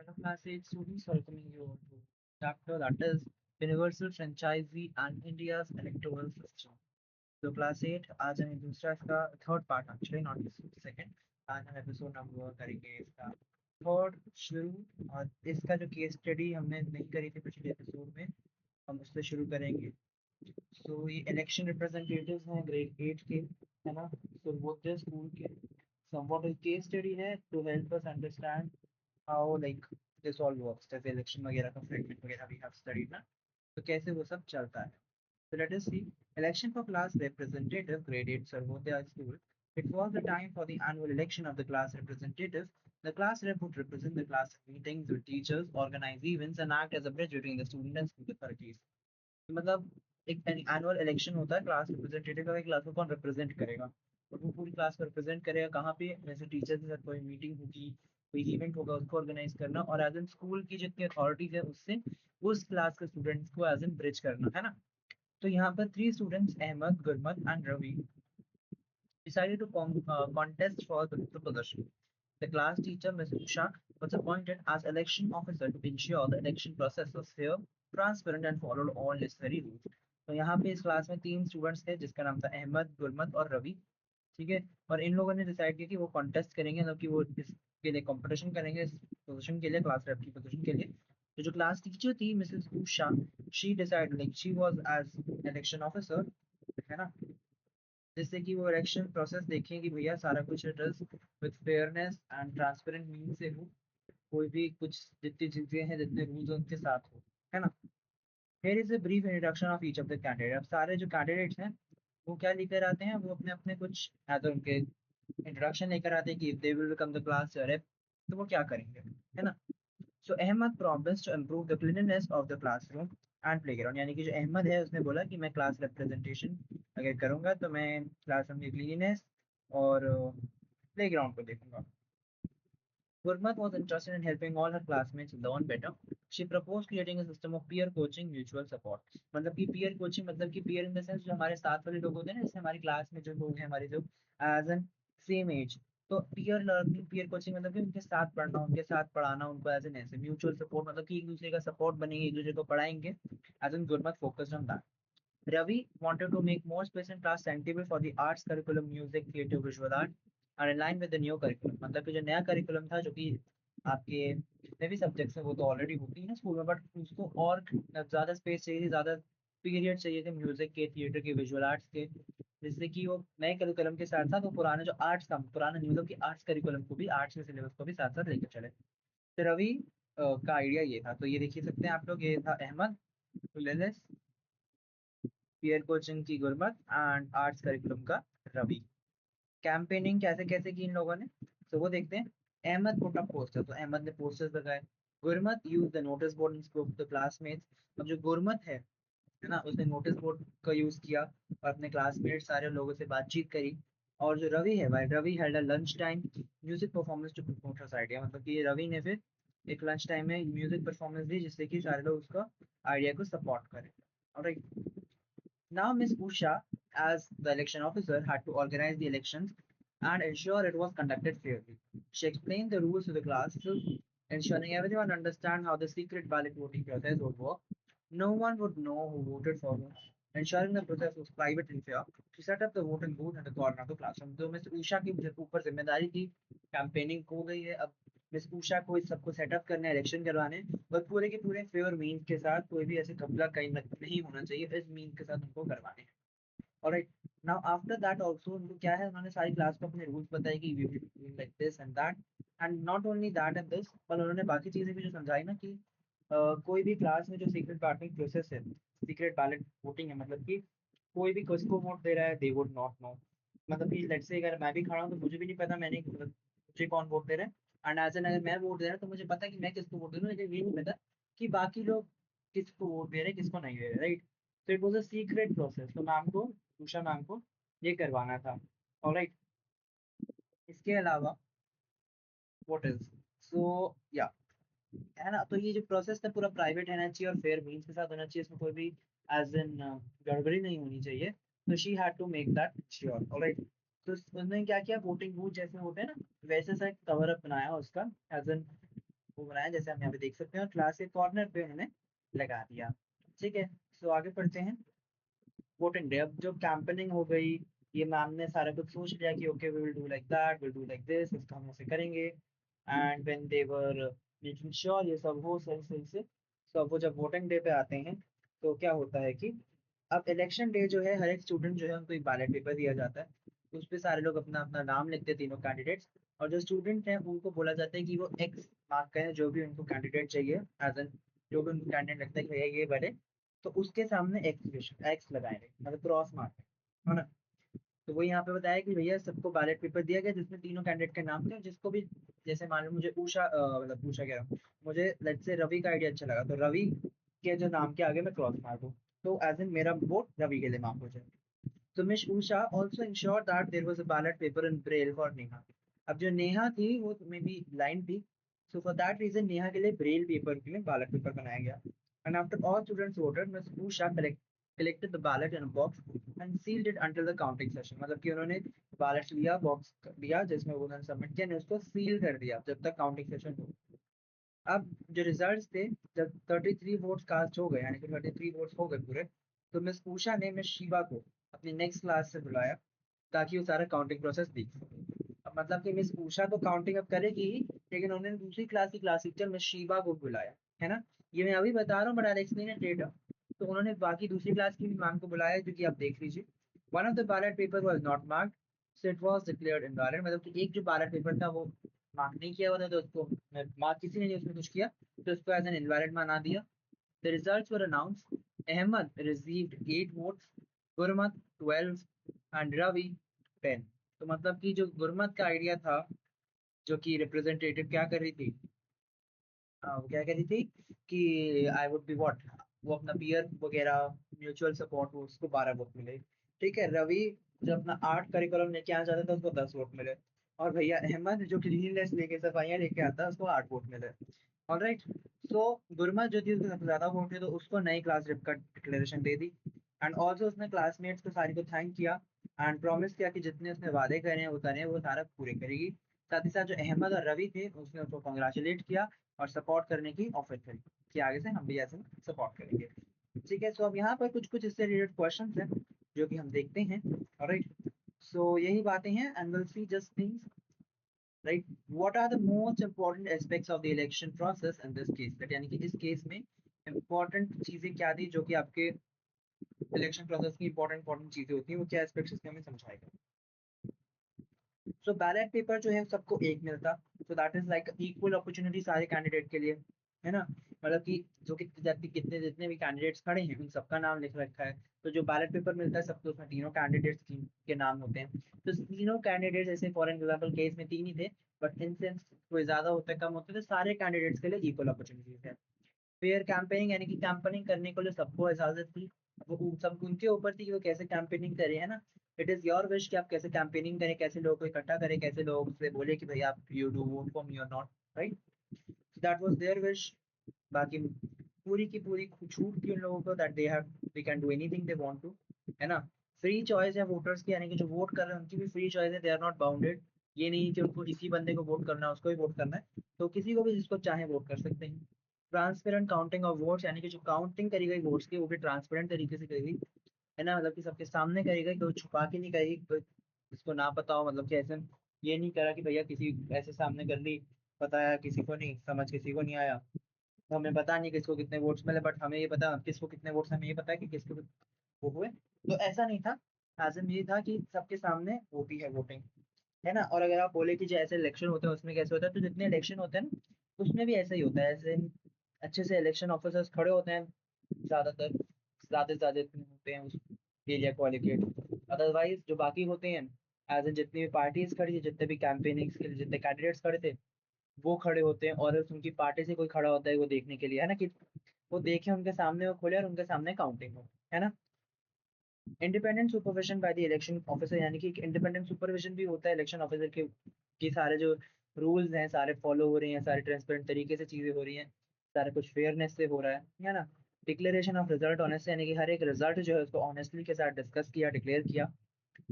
Hello, class 8 students, welcoming you all to chapter that is Universal Franchisee and India's Electoral System. So class 8 आज हम दूसरा इसका third part actually not second आज हम episode number करेंगे इसका third शुरू और इसका जो केस स्टडी हमने नहीं करी थी पिछले एपिसोड में हम उससे शुरू करेंगे. सो ये इलेक्शन रिप्रेजेंटेटिव्स हैं ग्रेड 8 के, है ना. सो वो थे स्कूल के. समवॉट एक केस स्टडी है to help us understand how like this all works, जैसे इलेक्शन वगैरह का फ्रेगमेंट वगैरह भी have studied ना, तो कैसे वो सब चलता है. So let us see. Election for class representative, grade 8 Sarvodaya School. It was the time for the annual election of the class representative. The class rep would represent the class at meetings with teachers, organize events, and act as a bridge between the student and school authorities. मतलब एक annual election होता है class representative का, class को कौन represent करेगा और वो पूरी क्लास को रिप्रेजेंट करेगा कहाँ पे, जैसे टीचर के साथ कोई मीटिंग होगी, कोई इवेंट होगा उसको ऑर्गेनाइज करना, और एज एन स्कूल की जितनी अथॉरिटीज है उससे उस क्लास के स्टूडेंट्स को एज एन ब्रिज करना, है ना. तो यहाँ पर three students Ahmed, Gurmat and Ravi decided to contest for the position. The class teacher, Ms. Usha, was appointed as election officer to ensure the election process was fair, transparent and followed all necessary rules. तो यहाँ पे इस class में तीन students थे जिसका नाम था अहमद, गुरमत और रवि. ठीक है. और इन लोगों ने डिसाइड किया कि वो कॉन्टेस्ट करेंगे, मतलब कि वो इसके लिए कंपटीशन करेंगे इस पोजीशन के लिए, क्लास रेप की पोजीशन के लिए. तो जो क्लास टीचर थी Mrs Usha, she decide like she was as election officer, है ना, जिससे कि वो इलेक्शन प्रोसेस देखें कि भैया सारा कुछ with fairness and transparent mean से हो, कोई भी कुछ जितनी चीजें हैं जितने रूल्स उनके साथ हो, है ना. Here is a brief introduction of each of the candidate. अब सारे जो कैंडिडेट्स हैं वो क्या लेकर आते हैं, वो अपने अपने कुछ या तो उनके इंट्रोडक्शन लेकर आते हैं कि they will become the class rep, तो वो क्या करेंगे, है ना. So Ahmed promise to improve the cleanliness of the classroom and playground, यानी कि जो अहमद है उसने बोला कि मैं क्लास रिप्रेजेंटेशन अगर करूंगा तो मैं क्लासरूम की क्लीनलीनेस और प्लेग्राउंड को देखूंगा. Gurmat was interested in helping all her classmates learn better. She proposed creating a system of peer coaching, mutual support. मतलब कि peer coaching मतलब कि peer in the sense जो हमारे साथ वाले लोग होते हैं ना, जैसे हमारी क्लास में जो लोग हैं हमारे जो एज एन सेम एज, तो peer learning peer coaching मतलब कि उनके साथ पढ़ना, उनके साथ पढ़ाना उनको एज एन ऐसे म्यूचुअल सपोर्ट, मतलब कि एक दूसरे का सपोर्ट बनेंगे, एक दूसरे को पढ़ाएंगे. As an Gurmat focused on that. Ravi wanted to make more space in class timetable for the arts curriculum, music, theatre, visual art, and in line with the new curriculum. मतलब कि जो नया करिकुलम था जो कि आपके जितने भी सब्जेक्ट्स हैं वो तो ऑलरेडी होती है ना स्कूल में, बट उसको और ज़्यादा स्पेस चाहिए थी, ज़्यादा पीरियड चाहिए थे म्यूजिक के, थिएटर के, विजुअल आर्ट्स के, जिससे कि वो नए करिकुलम के साथ साथ वो पुराने जो आर्ट्स का पुराना नहीं, मतलब कि आर्ट्स करिकुलम को भी, आर्ट्स के सिलेबस को भी साथ साथ लेकर चले. तो रवि का आइडिया ये था, तो ये देखिए सकते हैं आप लोग, ये था अहमद, पीयर कोचिंग की गुरबत एंड आर्ट्स करिकुलम का रवि. कैंपेनिंग कैसे कैसे की इन लोगों ने, तो वो देखते हैं. अहमद पुट अप पोस्टर, तो अहमद ने पोस्टर्स लगाए. Gurmat use the notice board in school the classmates. अब जो गुरमत है ना, उसने नोटिस बोर्ड का यूज किया और अपने क्लासमेट सारे लोगों से बातचीत करी. और जो रवि है भाई, Ravi held a lunch time music performance to promote her idea, मतलब कि रवि ने फिर एक लंच टाइम में म्यूजिक परफॉर्मेंस दी जिससे कि सारे लोग उसका आइडिया को सपोर्ट करें. Alright. Now Miss Usha, as the election officer, had to organize the elections and ensure it was conducted fairly. She explained the rules to the class, ensuring everyone understand how the secret ballot voting process would work. No one would know who voted for whom. Ensuring the process was private and fair, she set up the voting booth in the corner of the classroom. तो Miss Usha की ऊपर जिम्मेदारी थी, campaigning हो गई है, अब miss Usha को इस सबको सेटअप करना है, इलेक्शन करवाने, और पूरे के पूरे फेयर मीन्स के साथ, कोई भी ऐसे घपला कहीं नहीं होना चाहिए, इस मीन के साथ उनको करवाने हैं. Alright. Now after that also उनको क्या है, उन्होंने सारी क्लास को अपने रूल्स बताए कि we will do like this and that, and not only that and this, पर उन्होंने बाकी चीजें भी जो समझाई ना कि कोई भी क्लास में जो सीक्रेट बैलेट प्रोसेस है, सीक्रेट बैलेट वोटिंग है, मतलब कि कोई भी किसको वोट दे रहा है दे वुड नॉट नो. मतलब कि लेट्स से अगर मैं भी खड़ा हूँ तो मुझे भी नहीं पता मैंने मुझे कौन वोट दे रहा है, एंड एज एन अगर मैं वोट दे रहा हूँ तो मुझे पता है कि मैं किसको वोट दे रहा हूँ, लेकिन ये नहीं पता कि बाकी लोग किसको वोट दे रहे हैं किसको नहीं दे रहे, राइट. तो it was a secret process, तो मैम को, उषा मैम को ये करवाना था. ऑलराइट. इसके अलावा व्हाट इज, सो या, है ना, तो ये जो प्रोसेस था पूरा प्राइवेट रहना चाहिए और फेयर मीन्स के साथ होना चाहिए, इसमें कोई भी एज इन गड़बड़ी नहीं होनी चाहिए. तो she had to make that sure. Alright. तो उसने क्या किया, वोटिंग बूथ जैसे होते हैं ना वैसे सा एक कवर अप बनाया उसका, एज एन वो बनाया जैसे हम यहाँ पे देख सकते हैं, और क्लास के कॉर्नर पे उन्होंने लगा दिया। ठीक है, सो आगे पढ़ते हैं। वोटिंग डे, अब जो कैंपेनिंग हो गई, ये मैम ने सारा कुछ सोच लिया कि okay we will do like that, will do like this, इसका हम ऐसे करेंगे। And when they were making sure ये सब हो सही सही से, तो अब वो जब वोटिंग डे पे आते हैं तो क्या होता है कि अब इलेक्शन डे जो है, हर एक स्टूडेंट जो है उनको एक बैलेट पेपर दिया जाता है। उस पे सारे लोग अपना अपना नाम लिखते हैं, तीनों कैंडिडेट्स। और जो स्टूडेंट हैं उनको बोला जाता है कि वो एक्स मार्क करें जो भी उनको कैंडिडेट चाहिए, एज एन जो भी उनको कैंडिडेट लगता है कि भैया ये बने, तो उसके सामने एक्स लगाएंगे, मतलब क्रॉस मार्क है ना। तो वो यहाँ पे बताया कि भैया सबको बैलेट पेपर दिया गया जिसमें तीनों कैंडिडेट के नाम थे, और जिसको भी, जैसे मान लो मुझे उषा मतलब उषा कह रहा हूँ, मुझे लेट्स से रवि का आइडिया अच्छा लगा, तो रवि के जो नाम के आगे मैं क्रॉस मार दूँ, तो एज इन मेरा वोट रवि के लिए मार्क हो जाए। तो Miss Usha also ensure that there was a ballot paper in Braille for Neha. अब जो नेहा थी वो मे बी ब्लाइंड थी, so for that reason Neha के लिए ब्रेल पेपर के लिए बैलेट पेपर बनाया गया। And after all students voted, miss Usha collected the ballot in a box and sealed it until the counting session। मतलब कि उन्होंने बैलेट लिया, बॉक्स लिया जिसमें वो उन्होंने सबमिट किया, उसको सील कर दिया जब तक काउंटिंग सेशन हो। अब जो रिजल्ट्स थे, जब 33 वोट्स कास्ट हो गए, यानी कि 33 वोट्स हो गए पूरे, तो मिस उषा ने मिस शिवा को अपनी नेक्स्ट क्लास से बुलाया ताकि वो सारा काउंटिंग प्रोसेस देख सके। अब मतलब कि मिस उषा तो काउंटिंग अब करेगी ही, लेकिन उन्होंने दूसरी क्लास की क्लास टीचर मिस शिवा को बुलाया, है ना। ये मैं अभी बता रहा हूँ but I explain it later. तो उन्होंने बाकी दूसरी क्लास की भी मैम को बुलाया, जो कि आप देख लीजिए। One of the ballot paper was not marked, so it was declared invalid. मतलब कि एक जो बैलेट पेपर था वो मार्क नहीं किया हुआ था, तो उसको मार्क किसी ने नहीं उसमें कुछ किया, तो उसको एज एन इनवैलिड माना दिया। The results were announced. Ahmed received 8 votes, Gurmat 12 and Ravi 10। तो मतलब कि जो गुरमत का आइडिया था, जो कि रिप्रेजेंटेटिव क्या कर रही थी, वो क्या कह रही थी कि आई वुड बी व्हाट, वो अपना पीयर वगैरह म्यूचुअल सपोर्ट हो, उसको 12 वोट मिले। ठीक है, रवि जो अपना आर्ट करिकुलम लेके आना चाहता था उसको 10 वोट मिले। और भैया अहमद जो क्लीनलीनेस लेके सफाइयाँ लेके आता उसको 8 वोट मिले। ऑलराइट, सो गुरमत जो थी उसको सबसे ज्यादा वोट थे, तो उसको नई क्लास रिप का declaration they the. And also उसने क्लासमेट्स को सारी को थैंक किया एंड प्रॉमिस किया कि जितने उसने वादे करे हैं वो करे हैं, वो सारा पूरे करेगी। साथ ही साथ जो अहमद और रवि थे उसने उसको कॉन्ग्रेचुलेट किया और सपोर्ट करने की ऑफर करी कि आगे से हम भी ऐसे सपोर्ट करेंगे। ठीक है, सो अब यहाँ पर कुछ कुछ इससे रिलेटेड क्वेश्चन हैं जो कि हम देखते हैं। राइट, सो यही बातें हैं and will see just things. Right, what are the most important aspects of the election process in this case, that यानी कि इस केस में इंपॉर्टेंट चीजें क्या थी जो कि आपके इलेक्शन प्रोसेस की इंपॉर्टेंट चीजें होती हैं, वो क्या एस्पेक्ट्स इसमें हमें समझाएगा। सो बैलेट पेपर जो है सबको एक मिलता, so that is like equal opportunity सारे कैंडिडेट के लिए, है ना। मतलब कि जो कि कितने जितने भी कैंडिडेट्स खड़े हैं उन सबका नाम लिख रखा है। तो जो बैलेट पेपर मिलता है सबको, उसमें तीनों कैंडिडेट्स के नाम होते हैं। तो तीनों कैंडिडेट्स, जैसे फॉर एग्जाम्पल केस में तीन ही थे, बट इनसेंस कोई ज्यादा होता है कम होता है, तो सारे कैंडिडेट्स के लिए इक्वल अपॉर्चुनिटीज है। फेयर कैंपेनिंग, यानी कि कैंपेनिंग करने के लिए सबको इजाजत थी। वो सब उनके ऊपर थी कि वो कैसे कैंपेनिंग करें, है ना। इट इज योर विश कि आप कैसे कैंपेनिंग करें, कैसे लोगों को इकट्ठा करें, कैसे लोग से बोले कि भाई आप you do vote for me और not. Right, that was their wish. बाकी पूरी की पूरी छूट थी उन लोगों को, that they have they can do anything they want to, है ना। फ्री चॉइस है वोटर्स की, यानी कि जो वोट कर रहे हैं उनकी भी फ्री चॉइस है, दे आर नॉट बाउंडेड। ये नहीं कि उनको इसी बंदे को वोट करना है, उसको ही वोट करना है, तो किसी को भी जिसको चाहे वोट कर सकते हैं। ट्रांसपेरेंट काउंटिंग ऑफ वोट्स, यानी कि जो काउंटिंग करी गई वोट्स की वो भी ट्रांसपेरेंट तरीके से करी गई, है ना। मतलब कि सबके सामने करी गई, कोई छुपा के नहीं करी, कोई इसको ना पता हो, मतलब कि ऐसे ये नहीं करा कि भैया किसी ऐसे सामने कर ली, बताया किसी को नहीं, समझ किसी को नहीं आया, तो हमें पता नहीं किसको कितने वोट्स मिले, बट हमें ये पता किसको कितने वोट्स, हमें ये पता है कि किसको वो हुए। तो ऐसा नहीं था, ऐसा ये था कि सबके सामने होती है वोटिंग, है ना। और अगर आप बोले कि जैसे इलेक्शन होते हैं उसमें कैसे होता है, तो जितने इलेक्शन होते हैं ना उसमें भी ऐसा ही होता है, ऐसे अच्छे से इलेक्शन ऑफिसर्स खड़े होते हैं ज्यादातर, ज्यादा से ज्यादा इतने होते हैं उस एरिया को allocate। अदरवाइज जो बाकी होते हैं, एज एन जितनी भी पार्टीज खड़ी है, जितने भी कैंपेनिंग के लिए जितने कैंडिडेट्स खड़े थे वो खड़े होते हैं, और उनकी पार्टी से कोई खड़ा होता है वो देखने के लिए, है ना, कि वो देखे उनके सामने, वो खोले और उनके सामने काउंटिंग हो, है ना। Independent supervision by the election officer, यानी कि इंडिपेंडेंट सुपरविजन भी होता है इलेक्शन ऑफिसर के, कि सारे जो रूल्स हैं सारे फॉलो हो रहे हैं, सारे ट्रांसपेरेंट तरीके से चीजें हो रही हैं, सारा कुछ फेयरनेस से हो रहा है ना। डिक्लेरेशन ऑफ रिजल्ट ऑनेस्ट, यानी कि हर एक रिजल्ट जो है उसको ऑनेस्टली के साथ डिस्कस किया, डिक्लेयर किया।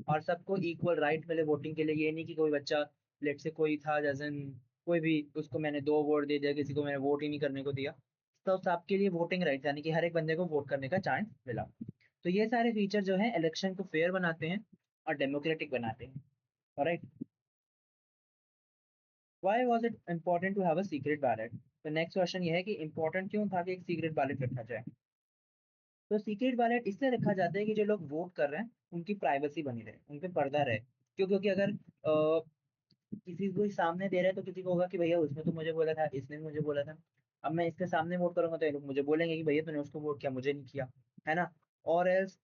और सबको इक्वल राइट मिले वोटिंग के लिए, ये नहीं कि कोई बच्चा लेट से कोई था जैसे कोई भी, उसको मैंने 2 वोट दे दिया, किसी को मैंने वोट ही नहीं करने को दिया, तो सबके लिए वोटिंग राइट, यानी कि हर एक बंदे को वोट करने का चांस मिला। तो ये सारे फीचर जो है इलेक्शन को फेयर बनाते हैं और डेमोक्रेटिक बनाते हैं। Alright, why was it important to have a secret ballot? तो नेक्स्ट क्वेश्चन ये है कि इंपॉर्टेंट क्यों था कि एक सीक्रेट बैलेट रखा जाए? तो सीक्रेट बैलेट इसलिए रखा जाता है कि जो लोग वोट कर रहे हैं उनकी प्राइवेसी बनी रहे, उन पे पर्दा रहे। क्यों? क्योंकि अगर किसी को सामने दे रहे हैं तो किसी को होगा कि भैया उसने तो मुझे बोला था, इसने भी मुझे बोला था, अब मैं इसके सामने वोट करूंगा तो ये लोग मुझे बोलेंगे कि भैया तूने उसको वोट किया, मुझे नहीं किया, है ना? और एल्स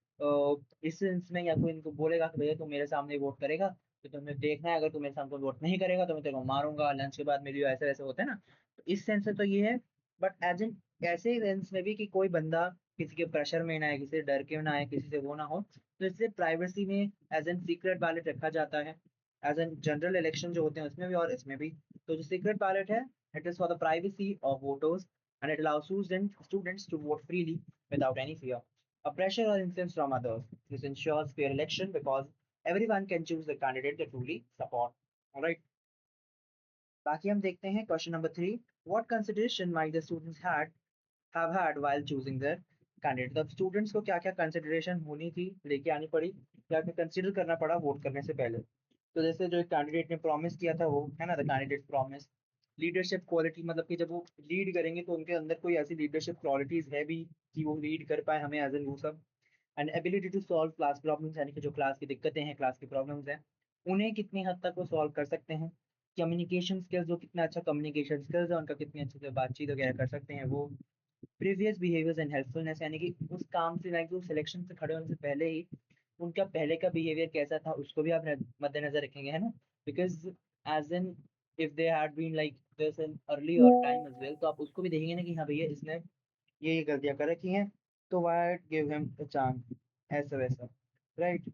इस सेंस में या कोई इनको बोलेगा कि भैया तू मेरे सामने वोट करेगा तो तुम्हें देखना है, अगर तू मेरे सामने वोट नहीं करेगा तो मैं तेरे को मारूंगा, लंच के बाद मेरी ऐसे वैसे होते हैं ना। तो इस सेंस से तो ये है। बट एज इन ऐसे सेंस में भी कि कोई बंदा किसी के प्रेशर में ना है, किसी से डर के ना है, किसी से वो ना हो, तो इसलिए प्राइवेसी में एज एन सीक्रेट बैलेट रखा जाता है। एज एन जनरल इलेक्शन जो होते हैं उसमें भी और इसमें भी। तो जो सीक्रेट बैलेट है, it is for the privacy of voters and it allow us students to vote freely without any fear of pressure or influence from others. This ensures fair election because everyone can choose the candidate they truly support. All right. बाकी हम देखते हैं question number 3। What consideration might the students have had while choosing their candidate? तब students को क्या क्या consideration होनी थी, लेके आनी पड़ी, क्या क्या कंसिडर करना पड़ा वोट करने से पहले? तो जैसे जो एक कैंडिडेट ने प्रॉमिस किया था वो है ना, the candidate promise leadership quality, मतलब कि जब वो लीड करेंगे तो उनके अंदर कोई ऐसी लीडरशिप क्वालिटीज है भी कि वो लीड कर पाए हमें एज एन वो सब। And ability to solve class problems, यानी कि जो क्लास की दिक्कतें हैं, क्लास की प्रॉब्लम्स हैं, उन्हें कितनी हद तक वो सॉल्व कर सकते हैं। कम्युनिकेशन स्किल्स, जो कितना अच्छा कम्युनिकेशन स्किल्स है उनका, कितनी अच्छे से बातचीत वगैरह कर सकते हैं वो। प्रीवियस बिहेवियर्स एंड हेल्पफुलनेस, यानी कि उस काम से लाइक सिलेक्शन से खड़े होने से पहले ही उनका पहले का बिहेवियर कैसा था उसको भी आप मद्देनजर रखेंगे, है ना? Because as an if they had been like this in early और टाइम एज वेल, तो आप उसको भी देखेंगे ना कि हाँ भैया इसने ये गलतियां कर रखी हैं, तो why give him a chance, ऐसा वैसा। राइट,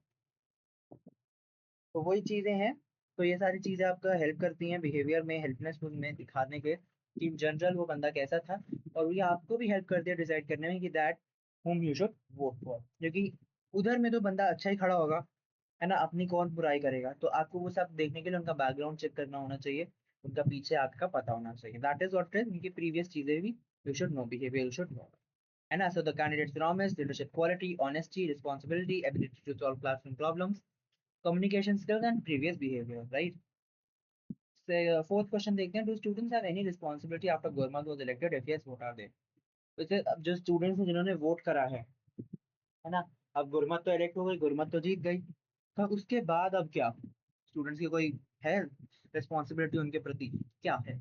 तो वही चीजें हैं। तो ये सारी चीजें आपका हेल्प करती हैं बिहेवियर में, हेल्पनेस में दिखाने के कि इन जनरल वो बंदा कैसा था। और ये आपको भी हेल्प करती है डिसाइड करने में कि that whom you should vote for. क्योंकि उधर में तो बंदा अच्छा ही खड़ा होगा, है ना, अपनी कौन बुराई करेगा, तो आपको वो सब देखने के लिए उनका बैकग्राउंड चेक करना होना चाहिए, उनका पीछे आपका पता होना चाहिए। दैट इज व्हाट इज उनकी प्रीवियस चीजें भी you should know, behaviour you should know, है ना? So the candidates promise leadership quality, honesty, responsibility, ability to solve classroom problems, communication skills and previous behavior, right? So, fourth question देखते हैं, do students have any responsibility after Gurmat was elected? If yes, what are they? वैसे अब जो students हैं जिन्होंने vote करा है ना, अब गुरमत तो इलेक्ट हो गई, गुरमत तो जीत गई, तो उसके बाद अब क्या स्टूडेंट्स की कोई है रिस्पॉन्सिबिलिटी उनके प्रति? क्या है?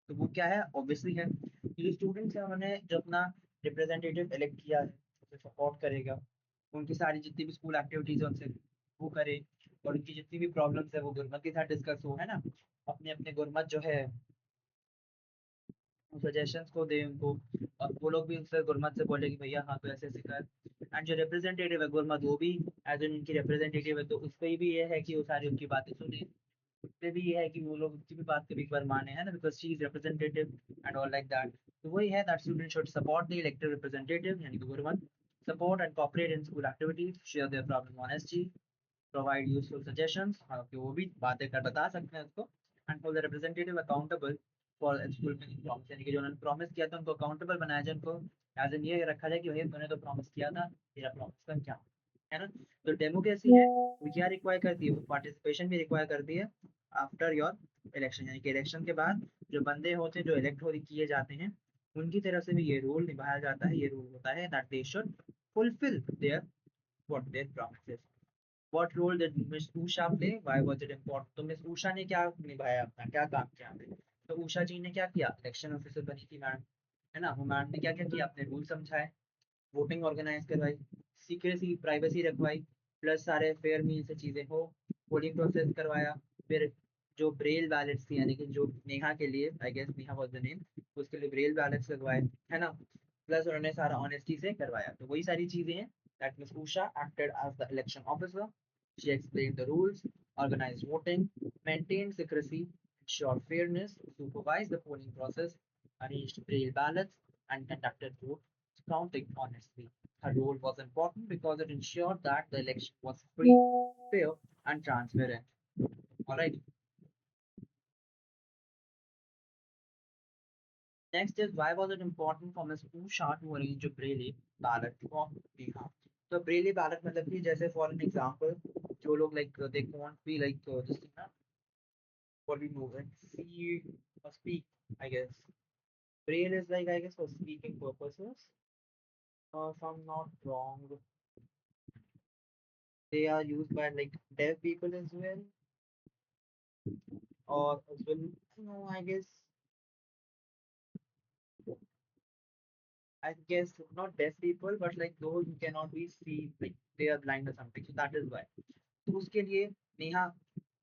तो वो क्या है? ऑब्वियसली है कि जो स्टूडेंट्स हैं उन्होंने जो अपना रिप्रेजेंटेटिव इलेक्ट किया है उसे सपोर्ट करेगा, उनकी सारी जितनी भी स्कूल एक्टिविटीज है उनसे वो करे, और उनकी जितनी भी प्रॉब्लम्स है वो गुरमत के साथ डिस्कस हो, है ना? अपने अपने गुरमत जो है सजेशंस को दे उनको, और वो लोग भी उससे गुरमत से बोले कि भैया हाँ तो ऐसे ऐसे कर। एंड जो रिप्रेजेंटेटिव है गुरमत, वो भी एज एन उनकी रिप्रेजेंटेटिव है, तो उस पर भी ये है कि वो सारी उनकी बातें सुने, उस पे भी ये है कि वो लोग उसकी भी बात कभी एक बार माने, है ना, because she is representative and all like that. तो वही है that student should support the elected representative, यानी कि Gurmat, support and cooperate in school activities, share their problem honestly, provide useful suggestions, हाँ कि वो भी बातें कर बता सकते हैं उसको, and for the representative accountable for fulfilling promise, यानी कि जो उन्होंने प्रॉमिस किया था उनको अकाउंटेबल बनाया जाए, उनको एज एन ये रखा जाए कि भैया तूने तो प्रॉमिस किया था, तेरा प्रॉमिस का क्या, है ना? तो डेमोक्रेसी है वो क्या रिक्वायर करती है, वो पार्टिसिपेशन भी रिक्वायर करती है आफ्टर योर इलेक्शन, यानी कि इलेक्शन के बाद जो बंदे होते हैं जो इलेक्ट हो किए जाते हैं उनकी तरफ से भी ये रूल निभाया जाता है, ये रूल होता है that they should fulfil their what their promises. What role did Miss Usha play? Why was it important? तो मिस उषा ने क्या निभाया, अपना क्या काम किया आपने? तो उषा जी ने क्या किया, इलेक्शन ऑफिसर बनी थी मैम, है ना? वो मैम ने क्या क्या किया, अपने रूल समझाए, वोटिंग ऑर्गेनाइज करवाई, सीक्रेसी प्राइवेसी रखवाई, प्लस सारे फेयर मील से चीजें हो, पोलिंग प्रोसेस करवाया, फिर जो ब्रेल बैलेट्स थी, यानी कि जो नेहा के लिए, I guess Neha was the name, उसके लिए ब्रेल बैलेट्स लगवाए, है ना? प्लस उन्होंने सारा ऑनेस्टी से करवाया, तो वही सारी चीजें हैं। That Miss Usha acted as the election officer, she explained the rules, organized voting, maintained secrecy, ensured fairness, supervised the polling process, arranged braille ballots, and conducted vote counting honestly. Her role was important because it ensured that the election was free, fair, and transparent. All right. Next is why was it important for Miss Usha to arrange a Braille ballot for Neha? तो Braille ballot मतलब कि जैसे for an example जो लोग like they can't be like this thing ना what we know like see or speak I guess Braille is like I guess for speaking purposes if I'm not wrong they are used by like deaf people as well or as well no I guess not deaf people but like those who cannot be see like they are blind or something so that is why तो उसके लिए नेहा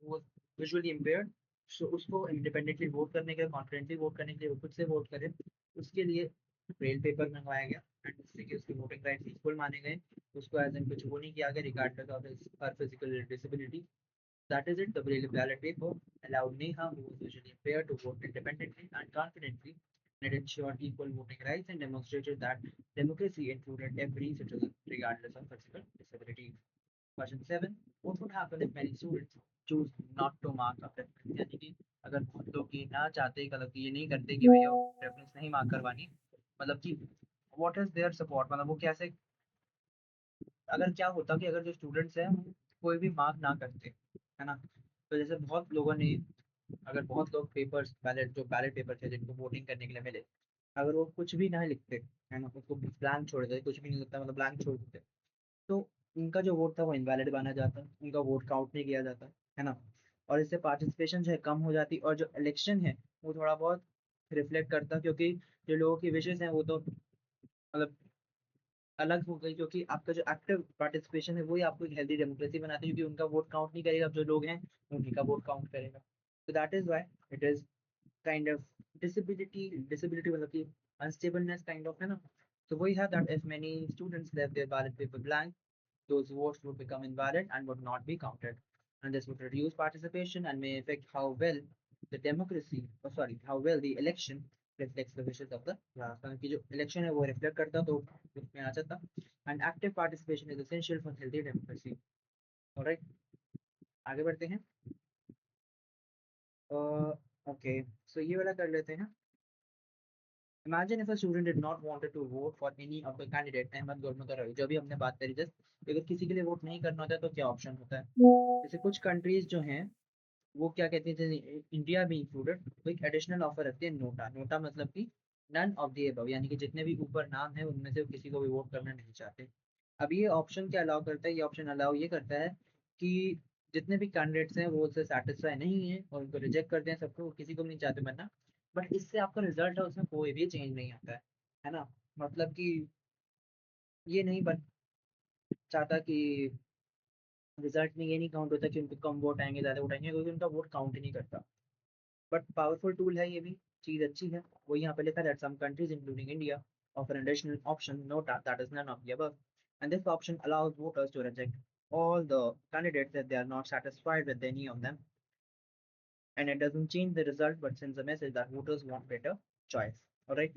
वो visually impaired सो उसको independently vote करने के confidently vote करने के लिए वो खुद से वोट करे उसके लिए ब्रेल पेपर मंगवाया गया एंड जिससे कि उसके वोटिंग राइट्स इक्वल माने गए उसको एज इन कुछ वो नहीं किया गया regardless of her physical disability that is it the braille ballot paper allowed Neha who was visually impaired to vote independently and confidently and it ensured equal voting rights and demonstrated that democracy included every citizen regardless of physical disability. Question 7. What would happen if many students choose not to mark a preference? यानी कि अगर बहुत लोग ये ना चाहते मतलब कि ये नहीं करते कि भैया प्रेफरेंस नहीं मार्क करवानी मतलब कि व्हाट इज देयर सपोर्ट मतलब वो कैसे अगर क्या होता कि अगर जो स्टूडेंट्स हैं वो कोई भी मार्क ना करते है ना तो जैसे बहुत लोगों ने अगर बहुत लोग पेपर्स बैलेट जो बैलेट पेपर थे जिनको वोटिंग करने के लिए मिले अगर वो कुछ भी ना लिखते है ना उसको ब्लैंक छोड़ देते कुछ भी नहीं लिखता मतलब ब्लैंक छोड़ देते तो उनका जो वोट था वो इनवैलिड माना जाता उनका वोट काउंट नहीं किया जाता है ना और इससे पार्टिसिपेशन जो है कम हो जाती और जो इलेक्शन है वो थोड़ा बहुत रिफ्लेक्ट करता क्योंकि जो लोगों की विशेष हैं वो तो मतलब अलग हो गई क्योंकि आपका जो एक्टिव पार्टिसिपेशन है वही आपको एक हेल्दी डेमोक्रेसी बनाती है क्योंकि उनका वोट काउंट नहीं करेगा जो लोग हैं उन्हीं का वोट काउंट करेगा तो that is why it is kind of disability मतलब कि अनस्टेबलनेस काइंड ऑफ है ना तो वही है that if many students leave their ballot paper blank those votes would become invalid and would not be counted. And this would reduce participation and may affect how well the democracy, or sorry, how well the election reflects the wishes of the class. क्योंकि जो election है वो reflect करता तो उसमें आ जाता. And active participation is essential for healthy democracy. Alright, आगे बढ़ते हैं. Okay, so ये वाला कर लेते हैं. Imagine if a student did not wanted to vote for any of the candidate Ahmad गुलमकर Ravi जो भी हमने बात करी जस्ट अगर किसी के लिए वोट नहीं करना होता है तो क्या ऑप्शन होता है जैसे कुछ कंट्रीज जो हैं वो क्या कहते हैं जैसे इंडिया भी इंक्लूडेड वो एक एडिशनल ऑफर रखते हैं नोटा नोटा मतलब कि नन ऑफ द अबव यानी कि जितने भी ऊपर नाम है उनमें से किसी को भी वोट करना नहीं चाहते अब ये ऑप्शन क्या अलाउ करता है ये ऑप्शन अलाउ ये करता है कि जितने भी कैंडिडेट्स हैं वो उससे सेटिस्फाई नहीं है और उनको रिजेक्ट करते हैं सबको किसी को भी नहीं चाहते बनना बट इससे आपका रिजल्ट है उसमें कोई भी चेंज नहीं आता है ना मतलब कि ये नहीं बन चाहता कि रिजल्ट में ये नहीं काउंट होता कि उनको कम वोट आएंगे ज़्यादा वोट आएंगे क्योंकि उनका वोट काउंट ही नहीं करता बट पावरफुल टूल है ये भी चीज़ अच्छी है वो यहाँ पे लिखा है some countries including India offer an additional option nota that is none of the above and this option allows voters to reject all the candidates that they are not satisfied with any of them and it doesn't change the result but sends a message that voters want better choice all right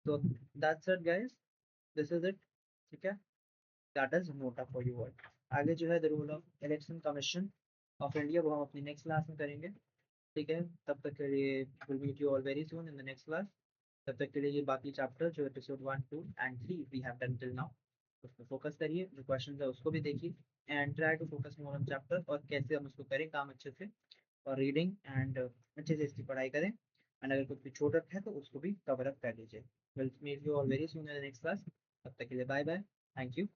so that's it guys this is it ठीक है that is nota for you all आगे जो है the role of election commission of India वो हम अपनी next class में करेंगे ठीक है तब तक के लिए will meet you all very soon in the next class तब तक के लिए ये बाकी चैप्टर जो episode 1 2 and 3 we have done till now उस पर फोकस करिए जो क्वेश्चन है उसको भी देखिए and try to focus more on chapter और कैसे हम उसको करें काम अच्छे से और रीडिंग एंड अच्छे से इसकी पढ़ाई करें एंड अगर कुछ भी छोट है तो उसको भी कवर अप कर लीजिए will meet you all very soon in the next class तब तक के लिए बाय बाय थैंक यू